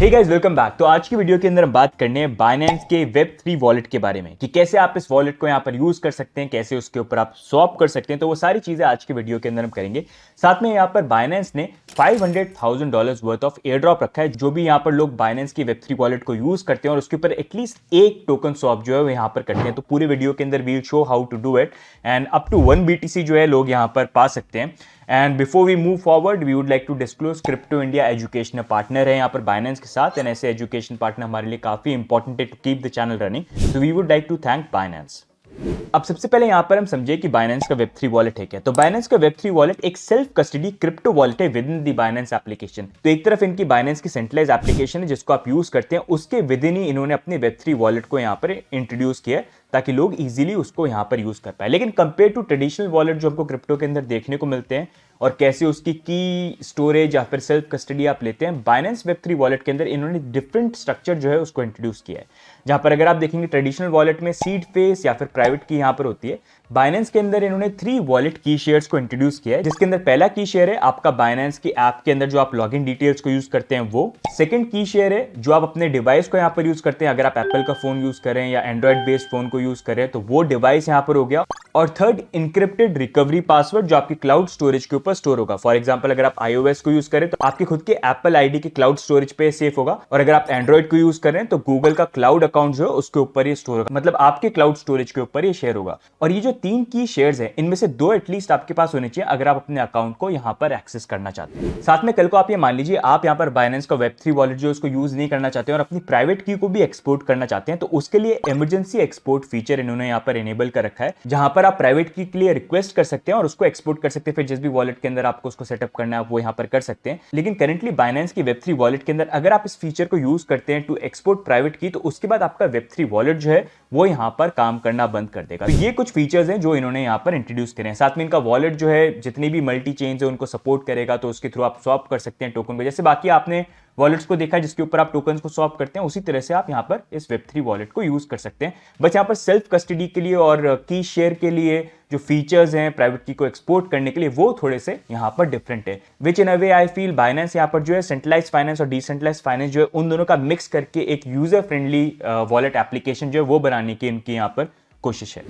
Hey guys, welcome back. तो आज की वीडियो के अंदर हम बात करने हैं बाइनेंस के वेब3 वॉलेट के बारे में कि कैसे आप इस वॉलेट को यहाँ पर यूज कर सकते हैं, कैसे उसके ऊपर आप स्वैप कर सकते हैं। तो वो सारी चीजें आज की वीडियो के अंदर हम करेंगे। साथ में यहाँ पर बाइनेंस ने $500,000 वर्थ ऑफ एयर ड्रॉप रखा है। जो भी यहाँ पर लोग बाइनेंस की वेब3 वॉलेट को यूज करते हैं और उसके ऊपर एटलीस्ट एक टोकन स्वैप जो है वो यहाँ पर करते हैं, तो पूरे वीडियो के अंदर we'll show how to do it and up to 1 BTC जो है लोग यहाँ पर पा सकते हैं। And before we move forward we would like to disclose crypto India educational partner है यहाँ पर बाइनेंस के साथ, एंड ऐसे एजुकेशन पार्टनर हमारे लिए काफी इंपॉर्टेंट है to keep the channel running, so we would like to thank Binance. अब सबसे पहले यहां पर हम समझे कि बाइनेंस का वेब3 वॉलेट है क्या। तो बाइनेंस का वेब3 वॉलेट एक सेल्फ कस्टडी क्रिप्टो वॉलेट है with in the Binance application. तो एक तरफ इनकी बाइनेंस की सेंट्रलाइज एप्लीकेशन है जिसको आप यूज करते हैं, उसके विद इन ही इन्होंने अपने वेब3 वॉलेट को यहां पर इंट्रोड्यूस किया ताकि लोग इजीली उसको यहां पर यूज कर पाए। लेकिन कंपेयर टू ट्रेडिशनल वॉलेट जो हमको क्रिप्टो के अंदर देखने को मिलते हैं और कैसे उसकी की स्टोरेज या फिर सेल्फ कस्टडी आप लेते हैं, बाइनेंस वेब3 वॉलेट के अंदर इन्होंने डिफरेंट स्ट्रक्चर जो है उसको इंट्रोड्यूस किया है। जहां पर अगर आप देखेंगे ट्रेडिशनल वॉलेट में सीड फेस या फिर प्राइवेट की यहां पर होती है, बाइनेंस के अंदर इन्होंने 3 वॉलेट की शेयर्स को इंट्रोड्यूस किया है, जिसके अंदर पहला की शेयर है आपका बाइनेंस की ऐप के अंदर जो आप लॉगिन डिटेल्स को यूज करते हैं वो। सेकंड की शेयर है जो आप अपने डिवाइस को यहां पर यूज करते हैं, अगर आप एप्पल का फोन यूज करें या एंड्रॉइड बेस्ड फोन को यूज करें तो वो डिवाइस यहां पर हो गया। और थर्ड इनक्रिप्टेड रिकवरी पासवर्ड जो आपकी क्लाउड स्टोरेज के ऊपर स्टोर होगा। फॉर एग्जांपल अगर आप iOS को यूज करें तो आपके खुद के एप्पल आईडी के क्लाउड स्टोरेज पे सेफ होगा, और अगर आप एंड्रॉइड को यूज करें तो गूगल का क्लाउड अकाउंट जो है उसके ऊपर ये स्टोर होगा, मतलब आपके क्लाउड स्टोरेज के ऊपर ये शेयर होगा। और ये जो 3 की शेयर्स है इनमें से 2 एटलीस्ट आपके पास होने चाहिए अगर आप अपने अकाउंट को यहां पर एक्सेस करना चाहते हैं। साथ में कल को आप ये मान लीजिए आप यहां पर बाइनेंस का वेब3 वॉलेट जो उसको यूज नहीं करना चाहते हैं और अपनी प्राइवेट की को भी एक्सपोर्ट करना चाहते हैं, तो उसके लिए इमरजेंसी एक्सपोर्ट फीचर इन्होंने यहां पर एनेबल कर रखा है, जहां पर आप प्राइवेट की के लिए रिक्वेस्ट कर सकते हैं और उसको एक्सपोर्ट कर सकते हैं। फिर जिस भी वॉलेट के अंदर आपको उसको सेटअप करना है आप वो यहां पर कर सकते हैं। लेकिन करेंटली बाइनेंस की वेब3 वॉलेट के अंदर अगर आप इस फीचर को यूज करते हैं टू एक्सपोर्ट प्राइवेट की, तो उसके बाद आपका वेब3 वॉलेट जो है वो यहां पर काम करना बंद कर देगा। तो ये कुछ फीचर्स हैं जो इन्होंने यहां पर इंट्रोड्यूस करे हैं। साथ में इनका वॉलेट जो है जितनी भी मल्टी चेन्स है उनको सपोर्ट करेगा, तो उसके थ्रू आप स्वैप कर सकते हैं टोकन को। जैसे बाकी आपने वॉलेट्स को देखा जिसके ऊपर आप टोकन्स को स्वैप करते हैं, उसी तरह से आप यहां पर इस वेब3 वॉलेट को यूज कर सकते हैं। बस यहां पर सेल्फ कस्टडी के लिए और की शेयर के लिए जो फीचर्स हैं प्राइवेट की को एक्सपोर्ट करने के लिए वो थोड़े से यहां पर डिफरेंट है, विच इन अ वे आई फील बाइनेंस यहां पर जो है सेंट्रलाइज फाइनेंस और डिसेंट्रलाइज फाइनेंस जो है उन दोनों का मिक्स करके एक यूजर फ्रेंडली वॉलेट एप्लीकेशन जो है वो बनाने की इनकी यहां पर कोशिश है।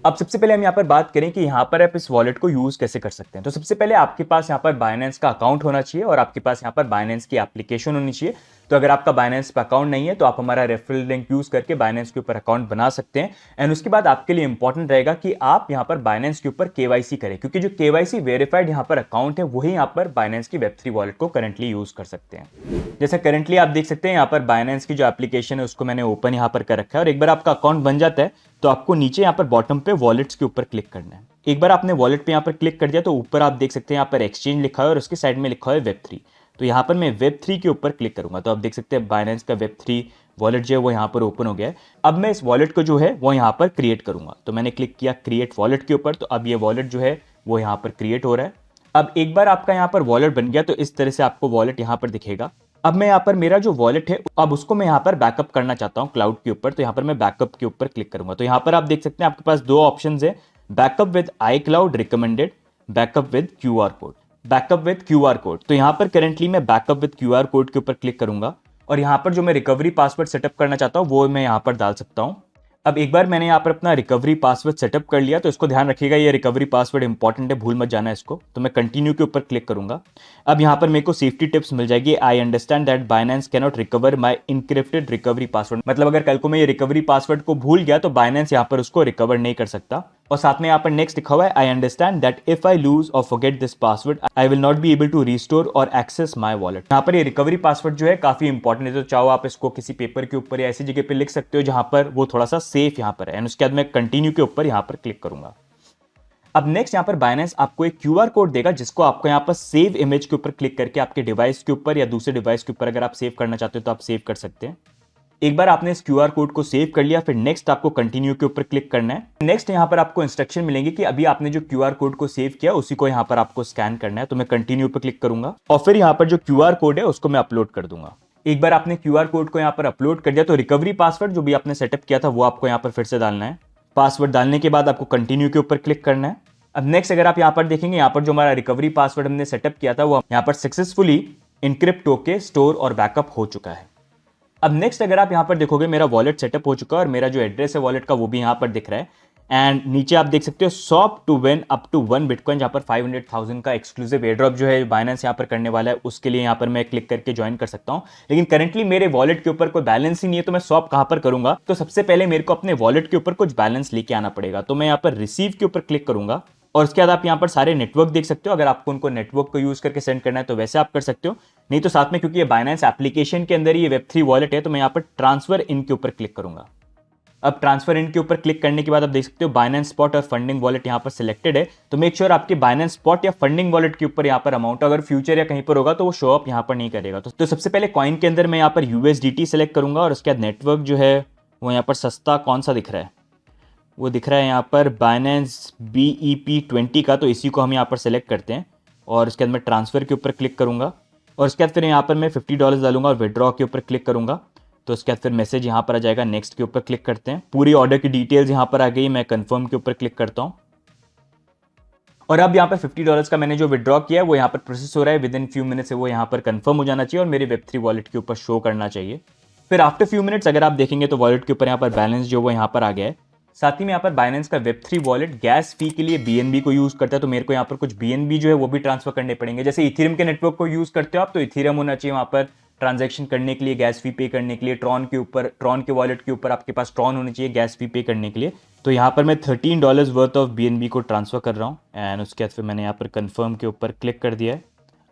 अब सबसे पहले हम यहां पर बात करें कि यहां पर आप इस वॉलेट को यूज कैसे कर सकते हैं। तो सबसे पहले आपके पास यहां पर बाइनेंस का अकाउंट होना चाहिए और आपके पास यहां पर बाइनेंस की एप्लीकेशन होनी चाहिए। तो अगर आपका बाइनेंस पे अकाउंट नहीं है तो आप हमारा रेफरल लिंक यूज करके बाइनेंस के ऊपर अकाउंट बना सकते हैं। एंड उसके बाद आपके लिए इंपॉर्टेंट रहेगा कि आप यहां पर बाइनेंस के ऊपर केवाईसी करें, क्योंकि जो केवाईसी वेरीफाइड यहां पर अकाउंट है वही यहां पर बाइनेंस की वेब3 वॉलेट को करंटली यूज कर सकते हैं। जैसा करंटली आप देख सकते हैं यहां पर बाइनेंस की जो एप्लीकेशन है उसको मैंने ओपन यहां पर कर रखा है, और एक बार आपका अकाउंट बन जाता है तो आपको नीचे यहां पर बॉटम पे वॉलेट्स के ऊपर क्लिक करना है। एक बार आपने वॉलेट पे यहां पर क्लिक कर दिया तो ऊपर आप देख सकते हैं यहां पर एक्सचेंज लिखा है और उसके साइड में लिखा है वेब3। तो यहां पर मैं वेब3 के ऊपर क्लिक करूंगा तो आप देख सकते हैं बाइनेंस का वेब3 वॉलेट जो है वो यहां पर ओपन हो गया है। अब मैं इस वॉलेट को जो है वो यहां पर क्रिएट करूंगा, तो मैंने क्लिक किया क्रिएट वॉलेट के ऊपर, तो अब ये वॉलेट जो है वो यहां पर क्रिएट हो रहा है। अब एक बार आपका यहां पर वॉलेट बन गया तो इस तरह से आपको वॉलेट यहां पर दिखेगा। अब मैं यहाँ पर मेरा जो वॉलेट है अब उसको मैं यहाँ पर बैकअप करना चाहता हूँ क्लाउड के ऊपर, तो यहाँ पर मैं बैकअप के ऊपर क्लिक करूंगा। तो यहाँ पर आप देख सकते हैं आपके पास 2 ऑप्शंस है, backup with iCloud recommended, backup with QR code. Backup with QR code, तो यहाँ पर करेंटली मैं बैकअप विद QR कोड के ऊपर क्लिक करूंगा और यहाँ पर जो मैं रिकवरी पासवर्ड सेटअप करना चाहता हूँ वो मैं यहाँ पर डाल सकता हूँ। अब एक बार मैंने यहाँ पर अपना रिकवरी पासवर्ड सेटअप कर लिया, तो इसको ध्यान रखिएगा ये रिकवरी पासवर्ड इंपॉर्टेंट है, भूल मत जाना इसको। तो मैं कंटिन्यू के ऊपर क्लिक करूंगा। अब यहाँ पर मेरे को सेफ्टी टिप्स मिल जाएगी, आई understand that Binance can not recover my encrypted recovery password, मतलब अगर कल को मैं ये रिकवरी पासवर्ड को भूल गया तो बाइनेंस यहाँ पर उसको रिकवर नहीं कर सकता। और साथ में यहाँ पर नेक्स्ट लिखा हुआ है, I understand that if I lose or forget this password I will not be able to restore or access my wallet. यहाँ पर ये रिकवरी पासवर्ड जो है काफी इंपॉर्टेंट है, तो चाहो आप इसको किसी पेपर के ऊपर या ऐसी जगह पे लिख सकते हो जहां पर वो थोड़ा सा सेफ यहाँ पर है। उसके बाद मैं कंटिन्यू के ऊपर यहाँ पर क्लिक करूंगा। अब नेक्स्ट यहाँ पर बाइनेंस आपको एक QR कोड देगा जिसको आपको यहाँ पर सेव इमेज के ऊपर क्लिक करके आपके डिवाइस के ऊपर या दूसरे डिवाइस के ऊपर अगर आप सेव करना चाहते हो तो आप सेव कर सकते हैं। एक बार आपने इस QR कोड को सेव कर लिया फिर नेक्स्ट आपको कंटिन्यू के ऊपर क्लिक करना है। नेक्स्ट यहाँ पर आपको इंस्ट्रक्शन मिलेंगे कि अभी आपने जो QR कोड को सेव किया उसी को यहाँ पर आपको स्कैन करना है, तो मैं कंटिन्यू पर क्लिक करूंगा और फिर यहाँ पर जो QR कोड है उसको मैं अपलोड कर दूंगा। एक बार आपने QR कोड को यहाँ पर अपलोड कर दिया तो रिकवरी पासवर्ड जो भी आपने सेटअप किया था वो आपको यहाँ पर फिर से डालना है। पासवर्ड डालने के बाद आपको कंटिन्यू के ऊपर क्लिक करना है। अब नेक्स्ट अगर आप यहाँ पर देखेंगे यहाँ पर जो हमारा रिकवरी पासवर्ड हमने सेटअप किया था वो यहाँ पर सक्सेसफुली इनक्रिप्ट होके स्टोर और बैकअप हो चुका है। अब नेक्स्ट अगर आप यहाँ पर देखोगे मेरा वॉलेट सेटअप हो चुका है और मेरा जो एड्रेस है वॉलेट का वो भी यहाँ पर दिख रहा है। एंड नीचे आप देख सकते हो swap to win up to 1 bitcoin, जहाँ पर 500,000 का एक्सक्लूसिव एयर ड्रॉप जो है बाइनेंस यहाँ पर करने वाला है, उसके लिए यहाँ पर मैं क्लिक करके ज्वाइन कर सकता हूँ। लेकिन करंटली मेरे वॉलेट के ऊपर कोई बैलेंस ही नहीं है, तो मैं स्वैप कहाँ पर करूंगा? तो सबसे पहले मेरे को अपने वॉलेट के ऊपर कुछ बैलेंस लेके आना पड़ेगा। तो मैं यहाँ पर रिसीव के ऊपर क्लिक करूंगा और उसके बाद आप यहाँ पर सारे नेटवर्क देख सकते हो। अगर आपको उनको नेटवर्क को यूज करके सेंड करना है तो वैसे आप कर सकते हो, नहीं तो साथ में क्योंकि ये बाइनेंस एप्लीकेशन के अंदर ही ये Web3 वॉलेट है तो मैं यहाँ पर ट्रांसफर इन के ऊपर क्लिक करूंगा। अब ट्रांसफर इन के ऊपर क्लिक करने के बाद आप देख सकते हो बाइनेंस स्पॉट और फंडिंग वॉलेट यहाँ पर सिलेक्टेड है। तो मेक श्योर आपके बाइनेंस स्पॉट या फंडिंग वॉलेट के ऊपर यहाँ पर अमाउंट अगर फ्यूचर या कहीं पर होगा तो वो शो अप यहाँ पर नहीं करेगा। तो सबसे पहले कॉइन के अंदर मैं यहाँ पर USDT सेलेक्ट करूंगा और उसके बाद नेटवर्क जो है वो यहाँ पर सस्ता कौन सा दिख रहा है, वो दिख रहा है यहाँ पर बाइनेंस BEP20 का, तो इसी को हम यहाँ पर सेलेक्ट करते हैं और उसके बाद मैं ट्रांसफर के ऊपर क्लिक करूंगा और उसके बाद फिर यहाँ पर मैं $50 डालूंगा और विड्रॉ के ऊपर क्लिक करूंगा। तो उसके बाद फिर मैसेज यहाँ पर आ जाएगा, नेक्स्ट के ऊपर क्लिक करते हैं। पूरी ऑर्डर की डिटेल्स यहाँ पर आ गई, मैं कंफर्म के ऊपर क्लिक करता हूँ और अब यहाँ पर $50 का मैंने जो विड्रॉ किया है वो यहाँ पर प्रोसेस हो रहा है। विद इन फ्यू मिनट्स से वो यहाँ पर कंफर्म हो जाना चाहिए और मेरे Web3 वॉलेट के ऊपर शो करना चाहिए। फिर आफ्टर फ्यू मिनट्स अगर आप देखेंगे तो वॉलेट के ऊपर यहाँ पर बैलेंस जो वो यहाँ पर आ गया है। साथ ही में यहाँ पर बाइनेंस का Web3 वॉलेट गैस फी के लिए BNB को यूज करता है, तो मेरे को यहाँ पर कुछ BNB जो है वो भी ट्रांसफर करने पड़ेंगे। जैसे इथेरियम के नेटवर्क को यूज करते हो आप, तो इथेरियम होना चाहिए वहाँ पर ट्रांजैक्शन करने के लिए, गैस फी पे करने के लिए। ट्रॉन के ऊपर, ट्रॉन के वॉलेट के ऊपर आपके पास ट्रॉन होनी चाहिए गैस फी पे करने के लिए। तो यहाँ पर मैं $13 वर्थ ऑफ BNB को ट्रांसफर कर रहा हूँ एंड उसके बाद फिर मैंने यहाँ पर कंफर्म के ऊपर क्लिक कर दिया है।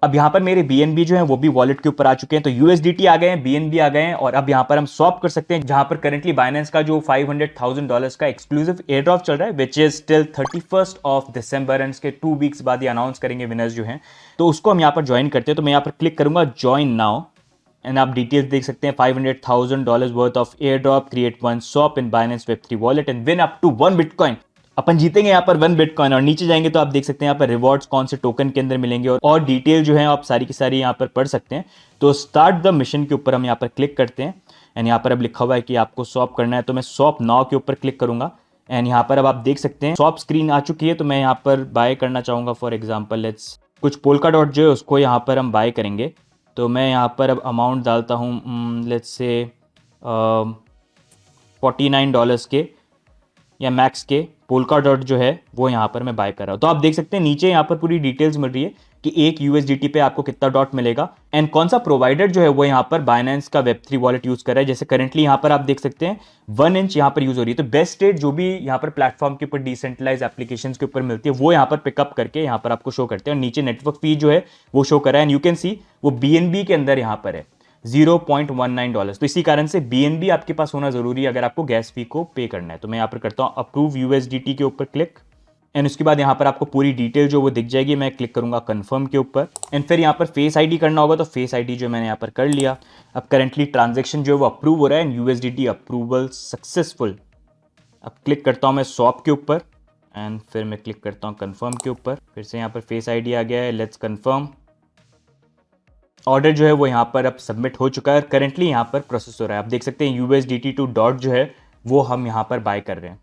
अब यहाँ पर मेरे BNB जो है वो भी वॉलेट के ऊपर आ चुके हैं, तो USDT आ गए हैं, BNB आ गए हैं और अब यहाँ पर हम स्वैप कर सकते हैं। जहां पर करंटली बाइनेंस का जो $500,000 का एक्सक्लूसिव एयर ड्रॉप चल रहा है which is till 31st of December and के 2 वीक्स बाद ये अनाउंस करेंगे विनर्स जो हैं, तो उसको हम यहाँ पर ज्वाइन करते हैं। तो मैं यहाँ पर क्लिक करूंगा ज्वाइन नाउ एंड आप डिटेल्स देख सकते हैं। $500,000 worth of airdrop, create one swap in Binance Web3 wallet and win up to 1 bitcoin. अपन जीतेंगे यहाँ पर 1 बिटकॉइन और नीचे जाएंगे तो आप देख सकते हैं यहाँ पर रिवॉर्ड्स कौन से टोकन के अंदर मिलेंगे और डिटेल जो है आप सारी की सारी यहाँ पर पढ़ सकते हैं। तो स्टार्ट द मिशन के ऊपर हम यहाँ पर क्लिक करते हैं एंड यहाँ पर अब लिखा हुआ है कि आपको स्वैप करना है, तो मैं स्वैप नाउ के ऊपर क्लिक करूंगा एंड यहाँ पर अब आप देख सकते हैं स्वैप स्क्रीन आ चुकी है। तो मैं यहाँ पर बाय करना चाहूंगा, फॉर एग्जाम्पल लेट्स कुछ पोल्का डॉट जो है उसको यहाँ पर हम बाय करेंगे। तो मैं यहाँ पर अब अमाउंट डालता हूँ लेट्स से $49 के या मैक्स के पोल्का डॉट जो है वो यहाँ पर मैं बाय कर रहा हूँ। तो आप देख सकते हैं नीचे यहाँ पर पूरी डिटेल्स मिल रही है कि एक USDT पे आपको कितना डॉट मिलेगा एंड कौन सा प्रोवाइडर जो है वो यहाँ पर बाइनेंस का Web3 वॉलेट यूज कर रहा है। जैसे करंटली यहाँ पर आप देख सकते हैं 1 इंच यहाँ पर यूज हो रही है। तो बेस्ट रेट जो भी यहाँ पर प्लेटफॉर्म के ऊपर डिसेंट्रलाइज एप्लीकेशंस के ऊपर मिलती है वो यहाँ पर पिकअप करके यहाँ पर आपको शो करते हैं और नीचे नेटवर्क फी जो है वो शो कर रहा है एंड यू कैन सी वो BNB के अंदर यहाँ पर है $0.19। तो इसी कारण से BNB आपके पास होना जरूरी है अगर आपको गैस फी को पे करना है। तो मैं यहाँ पर करता हूँ अप्रूव USDT के ऊपर क्लिक एंड उसके बाद यहाँ पर आपको पूरी डिटेल जो वो दिख जाएगी। मैं क्लिक करूंगा कंफर्म के ऊपर एंड फिर यहाँ पर फेस आईडी करना होगा, तो फेस आईडी जो मैंने यहाँ पर कर लिया। अब करंटली ट्रांजैक्शन जो है वो अप्रूव हो रहा है एंड USDT अप्रूवल सक्सेसफुल। अब क्लिक करता हूँ मैं स्वैप के ऊपर एंड फिर मैं क्लिक करता हूँ कंफर्म के ऊपर। फिर से यहाँ पर फेस आईडी आ गया है, लेट्स कंफर्म। ऑर्डर जो है वो यहाँ पर अब सबमिट हो चुका है, करंटली यहाँ पर प्रोसेस हो रहा है। आप देख सकते हैं USDT टू डॉट जो है वो हम यहाँ पर बाय कर रहे हैं।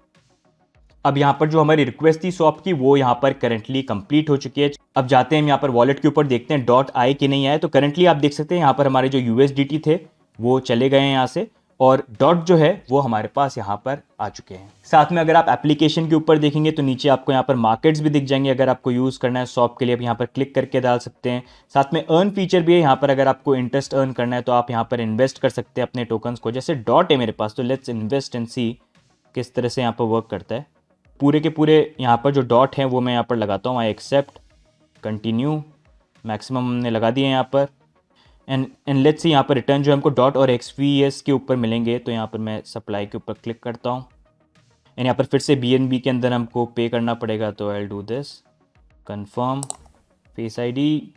अब यहाँ पर जो हमारी रिक्वेस्ट थी स्वैप की वो यहाँ पर करंटली कंप्लीट हो चुकी है। अब जाते हैं हम यहाँ पर वॉलेट के ऊपर, देखते हैं डॉट आए कि नहीं आए। तो करंटली आप देख सकते हैं यहाँ पर हमारे जो USDT थे वो चले गए हैं यहाँ से और डॉट जो है वो हमारे पास यहाँ पर आ चुके हैं। साथ में अगर आप एप्लीकेशन के ऊपर देखेंगे तो नीचे आपको यहाँ पर मार्केट्स भी दिख जाएंगे। अगर आपको यूज़ करना है स्वैप के लिए आप यहाँ पर क्लिक करके डाल सकते हैं। साथ में अर्न फीचर भी है यहाँ पर, अगर आपको इंटरेस्ट अर्न करना है तो आप यहाँ पर इन्वेस्ट कर सकते हैं अपने टोकन्स को। जैसे डॉट है मेरे पास, तो लेट्स इन्वेस्ट एंड सी किस तरह से यहाँ पर वर्क करता है। पूरे के पूरे यहाँ पर जो डॉट हैं वो मैं यहाँ पर लगाता हूँ, आई एक्सेप्ट, कंटिन्यू, मैक्सिमम हमने लगा दिए यहाँ पर एंड लेट्स सी यहाँ पर रिटर्न जो हमको डॉट और XVS के ऊपर मिलेंगे। तो यहाँ पर मैं सप्लाई के ऊपर क्लिक करता हूँ एंड यहाँ पर फिर से BNB के अंदर हमको पे करना पड़ेगा। तो I will do this, confirm, face ID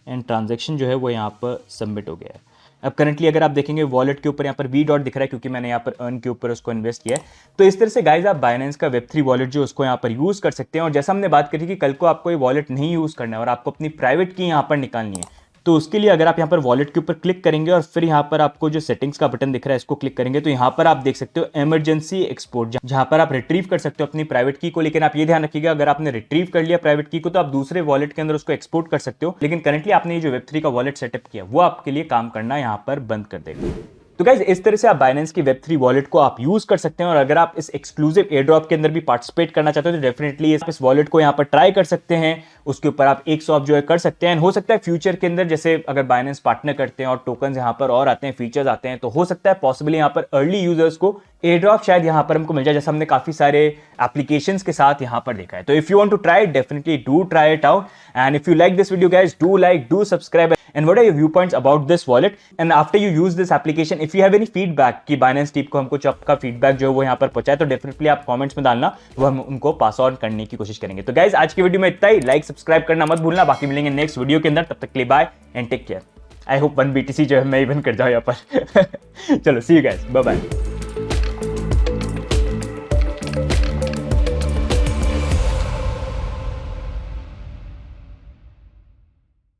and transaction जो है वो यहाँ पर सबमिट हो गया है। अब करंटली अगर आप देखेंगे वॉलेट के ऊपर यहाँ पर V डॉट दिख रहा है क्योंकि मैंने यहाँ पर अर्न के ऊपर उसको इन्वेस्ट किया है। तो इस तरह से गाइज आप बाइनेंस का Web3 वॉलेट जो उसको यहाँ पर यूज कर सकते हैं। और जैसा हमने बात करी कि कल को आपको ये वॉलेट नहीं यूज करना है और आपको अपनी प्राइवेट की यहाँ पर निकालनी है, तो उसके लिए अगर आप यहाँ पर वॉलेट के ऊपर क्लिक करेंगे और फिर यहाँ पर आपको जो सेटिंग्स का बटन दिख रहा है इसको क्लिक करेंगे तो यहाँ पर आप देख सकते हो इमरजेंसी एक्सपोर्ट, जहाँ पर आप रिट्रीव कर सकते हो अपनी प्राइवेट की को। लेकिन आप ये ध्यान रखिएगा अगर आपने रिट्रीव कर लिया प्राइवेट की को तो आप दूसरे वॉलेट के अंदर उसको एक्सपोर्ट कर सकते हो। लेकिन करंटली आपने ये जो Web3 का वॉलेट सेटअप किया वो आपके लिए काम करना यहाँ पर बंद कर देगा। तो गाइज इस तरह से आप बाइनेंस की Web3 वॉलेट को आप यूज कर सकते हैं, और अगर आप इस एक्सक्लूसिव एयर ड्रॉप के अंदर भी पार्टिसिपेट करना चाहते हो तो डेफिनेटली इस वॉलेट को यहाँ पर ट्राई कर सकते हैं, उसके ऊपर आप एक स्वैप जो है कर सकते हैं। हो सकता है फ्यूचर के अंदर जैसे अगर बाइनेंस पार्टनर करते हैं और टोकन यहाँ पर और आते हैं, फीचर्स आते हैं, तो हो सकता है पॉसिबली यहाँ पर अर्ली यूजर्स को एयर ड्रॉप शायद यहाँ पर हमको मिल जाए, जैसे हमने काफी सारे एप्लीकेशंस के साथ यहाँ पर देखा है। तो if you want to try it, definitely do try it out, and if you like this video guys, do like, do subscribe, and what are your viewpoints about this wallet, and after you use this application, if you have any feedback कि Binance team को हमको आपका feedback जो है वो यहाँ पर पहुंचाए, तो डेफिनेटली आप कमेंट्स में डालना, वो हम उनको पास ऑन करने की कोशिश करेंगे। तो गाइज आज की वीडियो में इतना ही, लाइक सब्सक्राइब करना मत भूलना, बाकी मिलेंगे नेक्स्ट वीडियो के अंदर, तब तक के लिए bye and take care. I hope 1 BTC जो है मैं इवन कर जाऊँ यहाँ पर। चलो सी यू गाइज, बाय बाय।